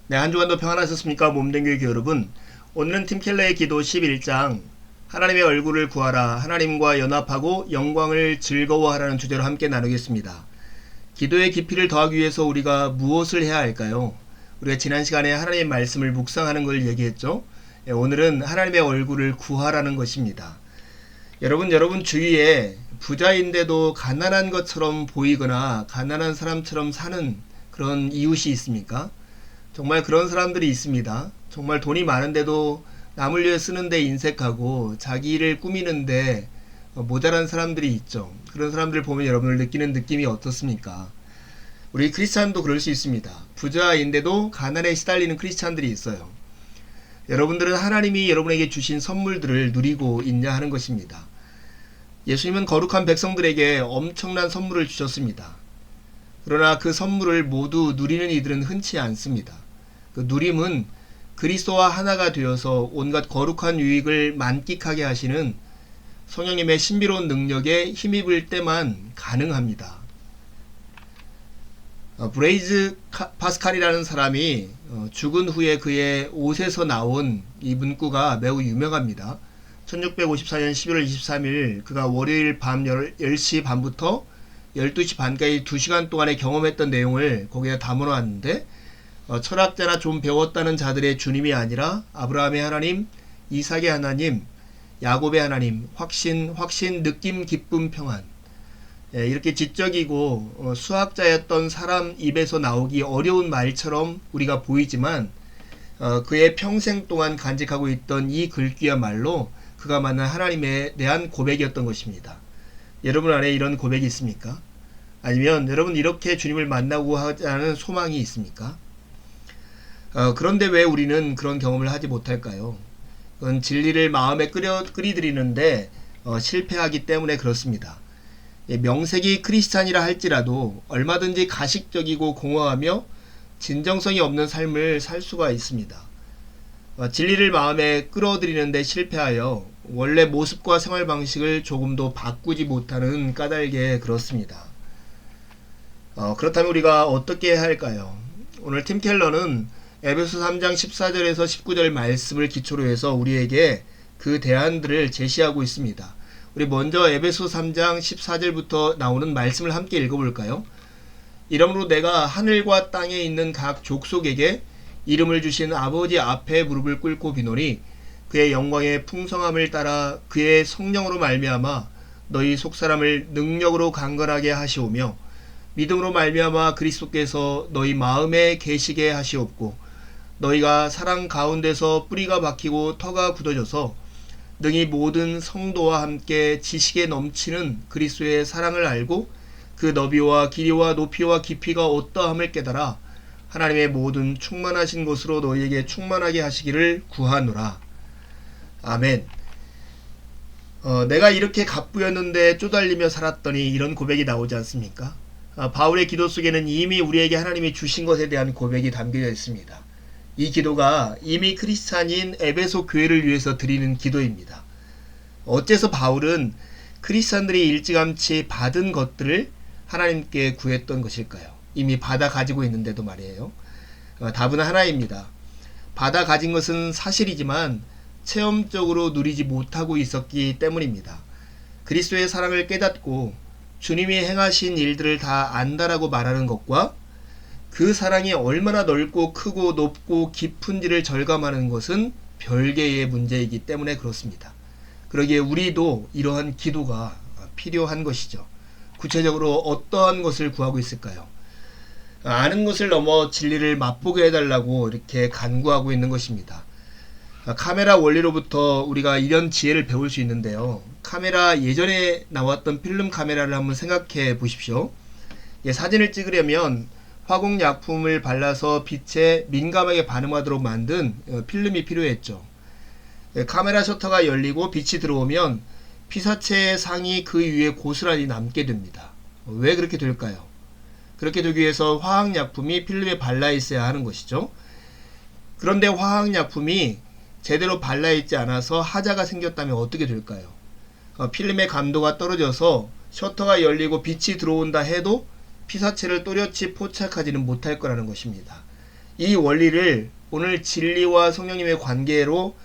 네, 한 주간도 평안하셨습니까? 몸된 교육 여러분. 오늘은 팀 켈러의 기도 11장 하나님의 얼굴을 구하라, 하나님과 연합하고 영광을 즐거워하라는 주제로 함께 나누겠습니다. 기도의 깊이를 더하기 위해서 우리가 무엇을 해야 할까요? 우리가 지난 시간에 하나님의 말씀을 묵상하는 걸 얘기했죠. 오늘은 하나님의 얼굴을 구하라는 것입니다. 여러분 주위에 부자인데도 가난한 것처럼 보이거나 가난한 사람처럼 사는 그런 이웃이 있습니까? 정말 그런 사람들이 있습니다. 정말 돈이 많은데도 남을 위해 쓰는데 인색하고 자기를 꾸미는데 모자란 사람들이 있죠. 그런 사람들을 보면 여러분들 느끼는 느낌이 어떻습니까? 우리 크리스찬도 그럴 수 있습니다. 부자인데도 가난에 시달리는 크리스찬들이 있어요. 여러분들은 하나님이 여러분에게 주신 선물들을 누리고 있냐 하는 것입니다. 예수님은 거룩한 백성들에게 엄청난 선물을 주셨습니다. 그러나 그 선물을 모두 누리는 이들은 흔치 않습니다. 그 누림은 그리스도와 하나가 되어서 온갖 거룩한 유익을 만끽하게 하시는 성령님의 신비로운 능력에 힘입을 때만 가능합니다. 브레이즈 파스칼이라는 사람이 죽은 후에 그의 옷에서 나온 이 문구가 매우 유명합니다. 1654년 11월 23일 그가 월요일 밤 10시 반부터 12시 반까지 2시간 동안에 경험했던 내용을 거기에 담아놨는데 철학자나 좀 배웠다는 자들의 주님이 아니라 아브라함의 하나님, 이삭의 하나님, 야곱의 하나님, 확신, 느낌, 기쁨, 평안. 이렇게 지적이고 수학자였던 사람 입에서 나오기 어려운 말처럼 우리가 보이지만 그의 평생 동안 간직하고 있던 이 글귀야말로 그가 만난 하나님에 대한 고백이었던 것입니다. 여러분 안에 이런 고백이 있습니까? 아니면 여러분 이렇게 주님을 만나고 하자는 소망이 있습니까? 그런데 왜 우리는 그런 경험을 하지 못할까요? 그건 진리를 마음에 끓이들이는데 실패하기 때문에 그렇습니다. 명색이 크리스찬이라 할지라도 얼마든지 가식적이고 공허하며 진정성이 없는 삶을 살 수가 있습니다. 진리를 마음에 끌어들이는데 실패하여 원래 모습과 생활 방식을 조금도 바꾸지 못하는 까닭에 그렇습니다. 그렇다면 우리가 어떻게 해야 할까요? 오늘 팀 켈러는 에베소 3장 14절에서 19절 말씀을 기초로 해서 우리에게 그 대안들을 제시하고 있습니다. 우리 먼저 에베소 3장 14절부터 나오는 말씀을 함께 읽어볼까요? 이러므로 내가 하늘과 땅에 있는 각 족속에게 이름을 주신 아버지 앞에 무릎을 꿇고 비노니 그의 영광의 풍성함을 따라 그의 성령으로 말미암아 너희 속사람을 능력으로 강건하게 하시오며 믿음으로 말미암아 그리스도께서 너희 마음에 계시게 하시옵고 너희가 사랑 가운데서 뿌리가 박히고 터가 굳어져서 능히 모든 성도와 함께 지식에 넘치는 그리스도의 사랑을 알고 그 너비와 길이와 높이와 깊이가 어떠함을 깨달아 하나님의 모든 충만하신 것으로 너희에게 충만하게 하시기를 구하노라. 아멘. 내가 이렇게 갑부였는데 쪼달리며 살았더니 이런 고백이 나오지 않습니까? 바울의 기도 속에는 이미 우리에게 하나님이 주신 것에 대한 고백이 담겨져 있습니다. 이 기도가 이미 크리스찬인 에베소 교회를 위해서 드리는 기도입니다. 어째서 바울은 크리스찬들이 일찌감치 받은 것들을 하나님께 구했던 것일까요? 이미 받아 가지고 있는데도 말이에요. 답은 하나입니다. 받아 가진 것은 사실이지만 체험적으로 누리지 못하고 있었기 때문입니다. 그리스도의 사랑을 깨닫고 주님이 행하신 일들을 다 안다라고 말하는 것과 그 사랑이 얼마나 넓고 크고 높고 깊은지를 절감하는 것은 별개의 문제이기 때문에 그렇습니다. 그러기에 우리도 이러한 기도가 필요한 것이죠. 구체적으로 어떠한 것을 구하고 있을까요? 아는 것을 넘어 진리를 맛보게 해달라고 이렇게 간구하고 있는 것입니다. 카메라 원리로부터 우리가 이런 지혜를 배울 수 있는데요. 카메라 예전에 나왔던 필름 카메라를 한번 생각해 보십시오. 사진을 찍으려면 화공약품을 발라서 빛에 민감하게 반응하도록 만든 필름이 필요했죠. 카메라 셔터가 열리고 빛이 들어오면 피사체의 상이 그 위에 고스란히 남게 됩니다. 왜 그렇게 될까요? 그렇게 되기 위해서 화학약품이 필름에 발라 있어야 하는 것이죠. 그런데 화학약품이 제대로 발라있지 않아서 하자가 생겼다면 어떻게 될까요? 필름의 감도가 떨어져서 셔터가 열리고 빛이 들어온다 해도 피사체를 또렷이 포착하지는 못할 거라는 것입니다. 이 원리를 오늘 진리와 성령님의 관계로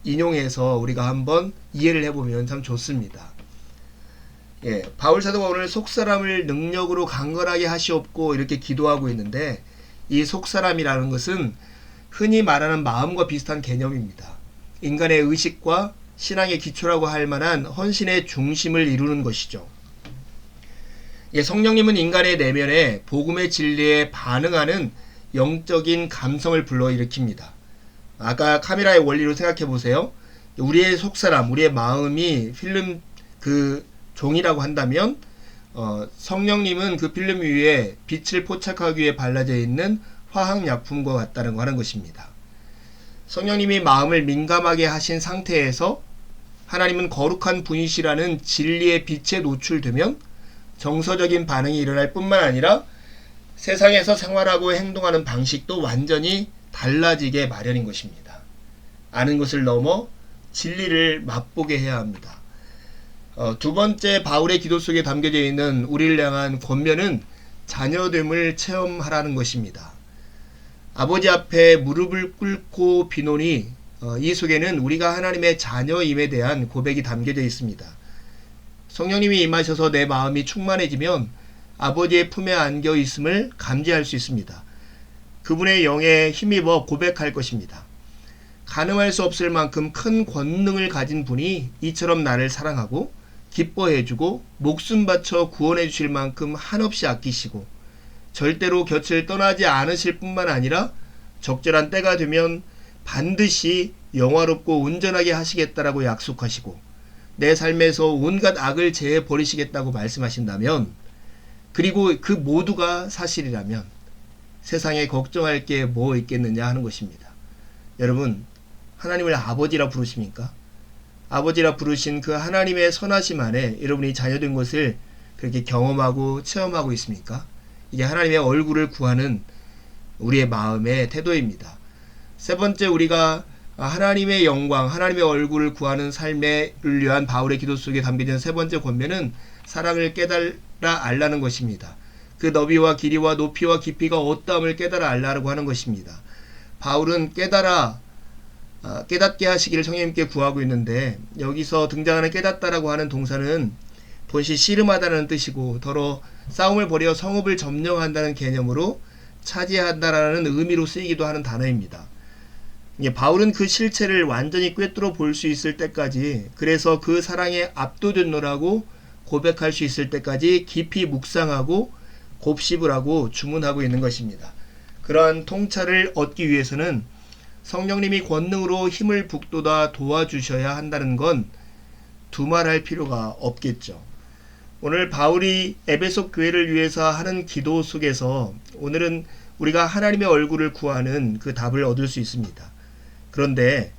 인용해서 우리가 한번 이해를 해보면 참 좋습니다. 바울 사도가 오늘 속사람을 능력으로 강건하게 하시옵고 이렇게 기도하고 있는데, 이 속사람이라는 것은 흔히 말하는 마음과 비슷한 개념입니다. 인간의 의식과 신앙의 기초라고 할 만한 헌신의 중심을 이루는 것이죠. 성령님은 인간의 내면에 복음의 진리에 반응하는 영적인 감성을 불러일으킵니다. 아까 카메라의 원리로 생각해 보세요. 우리의 속사람, 우리의 마음이 필름 종이라고 한다면 성령님은 그 필름 위에 빛을 포착하기 위해 발라져 있는 화학약품과 같다는 거 하는 것입니다. 성령님이 마음을 민감하게 하신 상태에서 하나님은 거룩한 분이시라는 진리의 빛에 노출되면 정서적인 반응이 일어날 뿐만 아니라 세상에서 생활하고 행동하는 방식도 완전히 달라지게 마련인 것입니다. 아는 것을 넘어 진리를 맛보게 해야 합니다. 두 번째 바울의 기도 속에 담겨져 있는 우리를 향한 권면은 자녀됨을 체험하라는 것입니다. 아버지 앞에 무릎을 꿇고 비노니, 이 속에는 우리가 하나님의 자녀임에 대한 고백이 담겨져 있습니다. 성령님이 임하셔서 내 마음이 충만해지면 아버지의 품에 안겨 있음을 감지할 수 있습니다. 그분의 영에 힘입어 고백할 것입니다. 가늠할 수 없을 만큼 큰 권능을 가진 분이 이처럼 나를 사랑하고 기뻐해주고 목숨 바쳐 구원해 주실 만큼 한없이 아끼시고 절대로 곁을 떠나지 않으실 뿐만 아니라 적절한 때가 되면 반드시 영화롭고 온전하게 하시겠다라고 약속하시고 내 삶에서 온갖 악을 제해 버리시겠다고 말씀하신다면, 그리고 그 모두가 사실이라면 세상에 걱정할 게 뭐 있겠느냐 하는 것입니다. 여러분, 하나님을 아버지라 부르십니까? 아버지라 부르신 그 하나님의 선하심 안에 여러분이 자녀된 것을 그렇게 경험하고 체험하고 있습니까? 이게 하나님의 얼굴을 구하는 우리의 마음의 태도입니다. 세 번째, 우리가 하나님의 영광, 하나님의 얼굴을 구하는 삶을 위한 바울의 기도 속에 담겨진 세 번째 권면은 사랑을 깨달아 알라는 것입니다. 그 너비와 길이와 높이와 깊이가 어떠함을 깨달아 알라고 하는 것입니다. 바울은 깨닫게 하시기를 성령님께 구하고 있는데, 여기서 등장하는 깨닫다라고 하는 동사는 본시 씨름하다는 뜻이고 더러 싸움을 벌여 성읍을 점령한다는 개념으로 차지한다라는 의미로 쓰이기도 하는 단어입니다. 바울은 그 실체를 완전히 꿰뚫어 볼 수 있을 때까지, 그래서 그 사랑에 압도됐노라고 고백할 수 있을 때까지 깊이 묵상하고 곱씹을 하고 주문하고 있는 것입니다. 그러한 통찰을 얻기 위해서는 성령님이 권능으로 힘을 북돋아 도와주셔야 한다는 건 두말할 필요가 없겠죠. 오늘 바울이 에베소 교회를 위해서 하는 기도 속에서 오늘은 우리가 하나님의 얼굴을 구하는 그 답을 얻을 수 있습니다. 그런데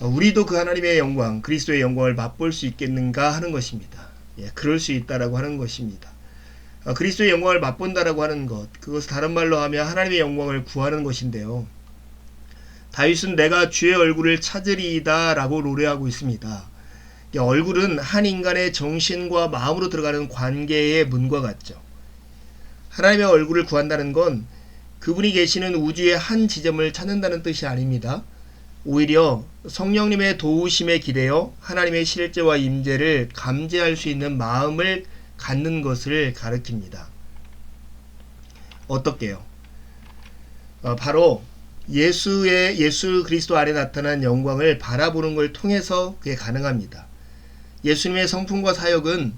우리도 그 하나님의 영광, 그리스도의 영광을 맛볼 수 있겠는가 하는 것입니다. 그럴 수 있다라고 하는 것입니다. 그리스도의 영광을 맛본다라고 하는 것, 그것을 다른 말로 하면 하나님의 영광을 구하는 것인데요. 다윗은 내가 주의 얼굴을 찾으리이다 라고 노래하고 있습니다. 얼굴은 한 인간의 정신과 마음으로 들어가는 관계의 문과 같죠. 하나님의 얼굴을 구한다는 건 그분이 계시는 우주의 한 지점을 찾는다는 뜻이 아닙니다. 오히려 성령님의 도우심에 기대어 하나님의 실제와 임재를 감지할 수 있는 마음을 갖는 것을 가리킵니다. 어떻게요? 바로 예수 그리스도 안에 나타난 영광을 바라보는 걸 통해서 그게 가능합니다. 예수님의 성품과 사역은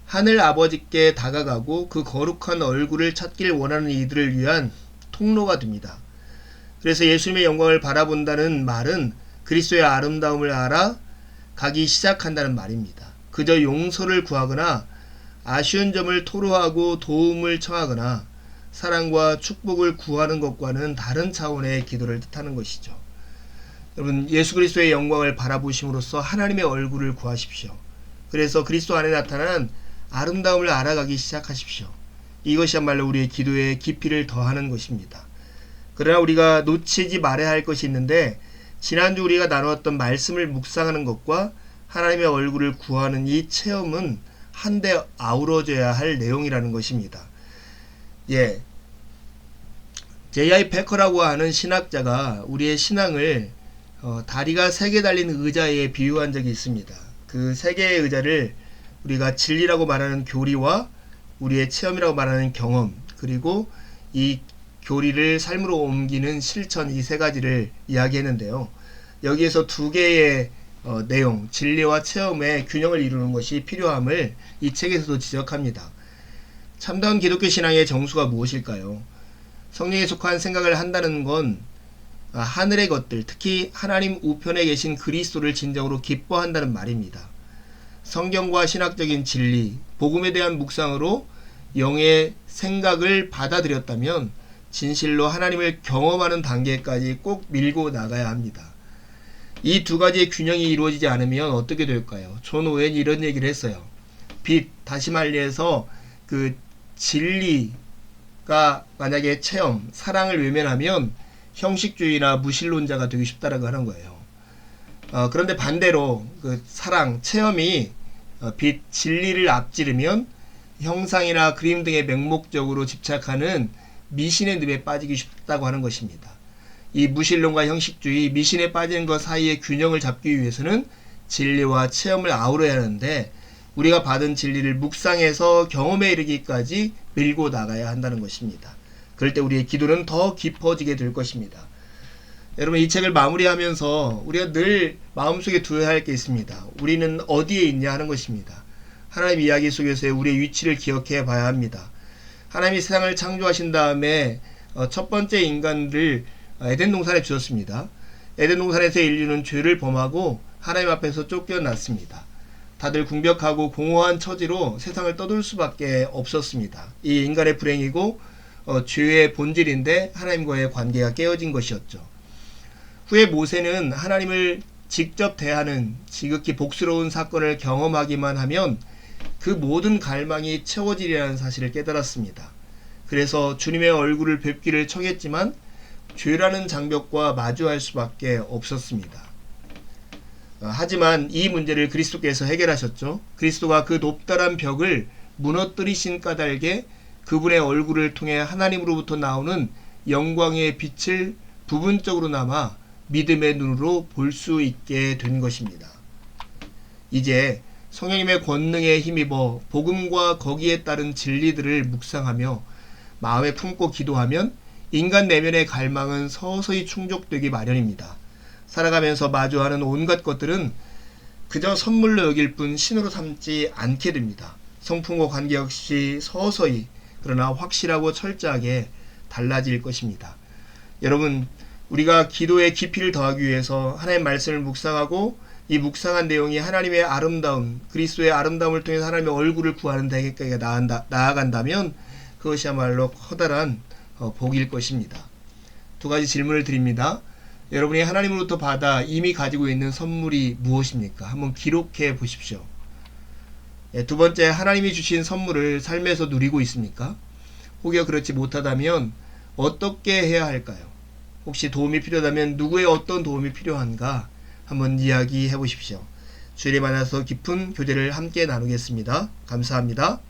하늘 아버지께 다가가고 그 거룩한 얼굴을 찾길 원하는 이들을 위한 통로가 됩니다. 그래서 예수님의 영광을 바라본다는 말은 그리스도의 아름다움을 알아가기 시작한다는 말입니다. 그저 용서를 구하거나 아쉬운 점을 토로하고 도움을 청하거나 사랑과 축복을 구하는 것과는 다른 차원의 기도를 뜻하는 것이죠. 여러분, 예수 그리스도의 영광을 바라보심으로써 하나님의 얼굴을 구하십시오. 그래서 그리스도 안에 나타난 아름다움을 알아가기 시작하십시오. 이것이야말로 우리의 기도의 깊이를 더하는 것입니다. 그러나 우리가 놓치지 말아야 할 것이 있는데, 지난주 우리가 나누었던 말씀을 묵상하는 것과 하나님의 얼굴을 구하는 이 체험은 한데 아우러져야 할 내용이라는 것입니다. 예, J.I. 패커라고 하는 신학자가 우리의 신앙을 다리가 3개 달린 의자에 비유한 적이 있습니다. 그 3개의 의자를 우리가 진리라고 말하는 교리와 우리의 체험이라고 말하는 경험, 그리고 이 교리를 삶으로 옮기는 실천, 이 3가지를 이야기했는데요. 여기에서 2개의 내용, 진리와 체험의 균형을 이루는 것이 필요함을 이 책에서도 지적합니다. 참다운 기독교 신앙의 정수가 무엇일까요? 성령에 속한 생각을 한다는 건 하늘의 것들, 특히 하나님 우편에 계신 그리스도를 진정으로 기뻐한다는 말입니다. 성경과 신학적인 진리, 복음에 대한 묵상으로 영의 생각을 받아들였다면 진실로 하나님을 경험하는 단계까지 꼭 밀고 나가야 합니다. 이 2가지의 균형이 이루어지지 않으면 어떻게 될까요? 존 오웬이 이런 얘기를 했어요. 빛, 다시 말해서 그 진리가 만약에 체험, 사랑을 외면하면 형식주의나 무신론자가 되기 쉽다라고 하는 거예요. 그런데 반대로 그 사랑, 체험이 빛, 진리를 앞지르면 형상이나 그림 등의 맹목적으로 집착하는 미신의 늪에 빠지기 쉽다고 하는 것입니다. 이 무신론과 형식주의, 미신에 빠지는 것 사이의 균형을 잡기 위해서는 진리와 체험을 아우러야 하는데, 우리가 받은 진리를 묵상해서 경험에 이르기까지 밀고 나가야 한다는 것입니다. 그럴 때 우리의 기도는 더 깊어지게 될 것입니다. 여러분, 이 책을 마무리하면서 우리가 늘 마음속에 두어야 할 게 있습니다. 우리는 어디에 있냐 하는 것입니다. 하나님 이야기 속에서의 우리의 위치를 기억해 봐야 합니다. 하나님이 세상을 창조하신 다음에 첫 번째 인간을 에덴 동산에 주었습니다. 에덴 동산에서 인류는 죄를 범하고 하나님 앞에서 쫓겨났습니다. 다들 궁벽하고 공허한 처지로 세상을 떠돌 수밖에 없었습니다. 이 인간의 불행이고 죄의 본질인데 하나님과의 관계가 깨어진 것이었죠. 후에 모세는 하나님을 직접 대하는 지극히 복스러운 사건을 경험하기만 하면 그 모든 갈망이 채워지리라는 사실을 깨달았습니다. 그래서 주님의 얼굴을 뵙기를 청했지만 죄라는 장벽과 마주할 수밖에 없었습니다. 하지만 이 문제를 그리스도께서 해결하셨죠. 그리스도가 그 높다란 벽을 무너뜨리신 까닭에 그분의 얼굴을 통해 하나님으로부터 나오는 영광의 빛을 부분적으로나마 믿음의 눈으로 볼 수 있게 된 것입니다. 이제 성령님의 권능에 힘입어 복음과 거기에 따른 진리들을 묵상하며 마음에 품고 기도하면 인간 내면의 갈망은 서서히 충족되기 마련입니다. 살아가면서 마주하는 온갖 것들은 그저 선물로 여길 뿐 신으로 삼지 않게 됩니다. 성품과 관계없이 서서히 그러나 확실하고 철저하게 달라질 것입니다. 여러분, 우리가 기도의 깊이를 더하기 위해서 하나님의 말씀을 묵상하고 이 묵상한 내용이 하나님의 아름다움, 그리스도의 아름다움을 통해서 하나님의 얼굴을 구하는 데까지 나아간다면 그것이야말로 커다란 복일 것입니다. 2가지 질문을 드립니다. 여러분이 하나님으로부터 받아 이미 가지고 있는 선물이 무엇입니까? 한번 기록해 보십시오. 2번째, 하나님이 주신 선물을 삶에서 누리고 있습니까? 혹여 그렇지 못하다면 어떻게 해야 할까요? 혹시 도움이 필요하다면 누구의 어떤 도움이 필요한가? 한번 이야기해 보십시오. 주일에 만나서 깊은 교제를 함께 나누겠습니다. 감사합니다.